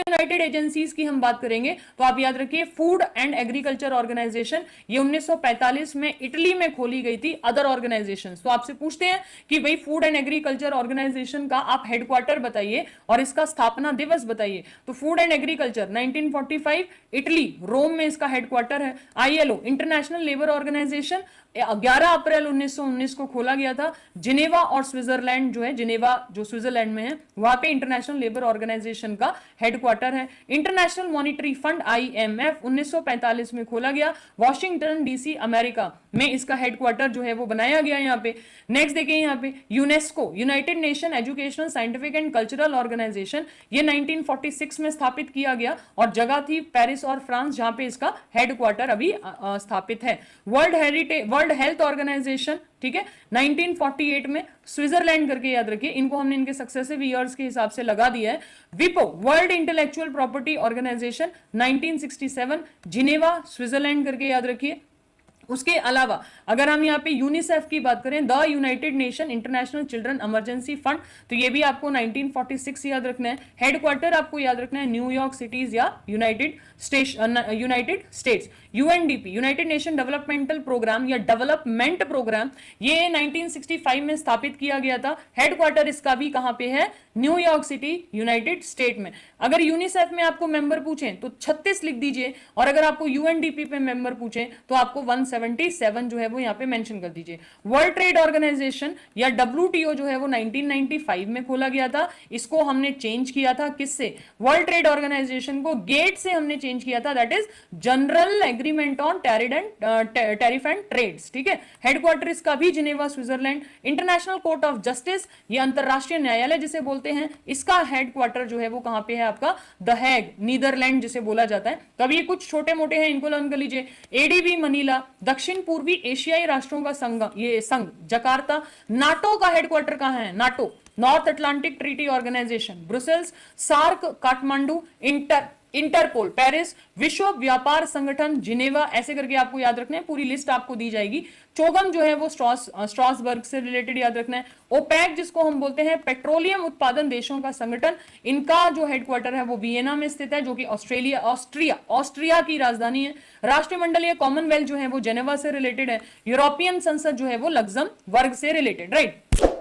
United agencies की हम बात करेंगे तो आप याद रखिए फूड एंड एग्रीकल्चर ऑर्गेनाइजेशन, ये 1945 में इटली में खोली गई थी। अदर ऑर्गेनाइजेशन, तो आपसे पूछते हैं कि भाई फूड एंड एग्रीकल्चर ऑर्गेनाइजेशन का आप हेडक्वार्टर बताइए और इसका स्थापना दिवस बताइए। तो फूड एंड एग्रीकल्चर 1945 इटली रोम में इसका हेडक्वार्टर है। आईएलओ इंटरनेशनल लेबर ऑर्गेनाइजेशन 11 अप्रैल 1919 को खोला गया था। जिनेवा और स्विट्जरलैंड जो है, जिनेवा जो स्विट्जरलैंड में है, वहां पे इंटरनेशनल लेबर ऑर्गेनाइजेशन का हेडक्वार्टर है। इंटरनेशनल मॉनिटरी फंड आईएमएफ 1945 में खोला गया। वॉशिंगटन डीसी अमेरिका में इसका हेडक्वार्टर जो है वो बनाया गया यहाँ पे। नेक्स्ट देखिए यहाँ पे UNESCO, United Nation Educational Scientific and Cultural Organization, ये 1946 में स्थापित किया गया और जगह थी पेरिस और फ्रांस, जहां पे इसका हेडक्वार्टर अभी स्थापित है। वर्ल्ड हेल्थ ऑर्गेनाइजेशन, ठीक है, 1948 में स्विट्जरलैंड करके याद रखिए, इनको हमने इनके सक्सेसिव ईयर्स के हिसाब से लगा दिया है। विपो world intellectual property organisation 1967 Geneva Switzerland करके याद रखिए। उसके अलावा अगर हम यहाँ पे यूनिसेफ की बात करें, the United nation international children emergency fund, तो ये भी आपको 1946 याद रखना है। हेडक्वार्टर आपको याद रखना है न्यूयॉर्क सिटीज या United States. UNDP United Nation Developmental Program या डेवलपमेंट प्रोग्राम, ये 1965 में स्थापित किया गया था। हेडक्वार्टर इसका भी कहां पे है? न्यूयॉर्क सिटी यूनाइटेड स्टेट में। अगर यूनिसेफ में आपको मेंबर पूछें तो 36 लिख दीजिए, और अगर आपको यूएनडीपी पे मेंबर पूछें तो आपको 177 जो है वो यहाँ पे मेंशन कर दीजिए। वर्ल्ड ट्रेड ऑर्गेनाइजेशन या डब्ल्यूटीओ जो है वो 1995 में खोला गया था। इसको हमने चेंज किया था किससे? वर्ल्ड ट्रेड ऑर्गेनाइजेशन को गेट से हमने चेंज किया था, that is General Agreement on Tariff and Trades, ठीक है। हेडक्वार्टर इसका भी Geneva Switzerland. International Court of Justice, ये अंतरराष्ट्रीय न्यायालय जिसे बोलते हैं, इसका हेडक्वार्टर जो है वो कहां पे है आपका? द हैग, नीदरलैंड जिसे बोला जाता है। कभी कुछ छोटे मोटे हैं, इनको लर्न कर लीजिए। एडीबी मनीला, दक्षिण पूर्वी एशियाई राष्ट्रों का संघ जकार्ता। नाटो का हेडक्वार्टर कहां है? NATO North Atlantic Treaty Organization Brussels. SAARC Kathmandu. Interpol Paris. विश्व व्यापार संगठन जिनेवा, ऐसे करके आपको याद रखना है, पूरी लिस्ट आपको दी जाएगी। चोगम जो है वो स्ट्रासबर्ग से रिलेटेड याद रखना है। ओपेक जिसको हम बोलते हैं पेट्रोलियम उत्पादन देशों का संगठन, इनका जो हेडक्वार्टर है वो वियना में स्थित है, जो कि ऑस्ट्रिया की राजधानी है। राष्ट्रमंडलीय कॉमनवेल्थ जो है वो जेनेवा से रिलेटेड है। यूरोपियन संसद जो है वो लग्जमबर्ग से रिलेटेड, राइट।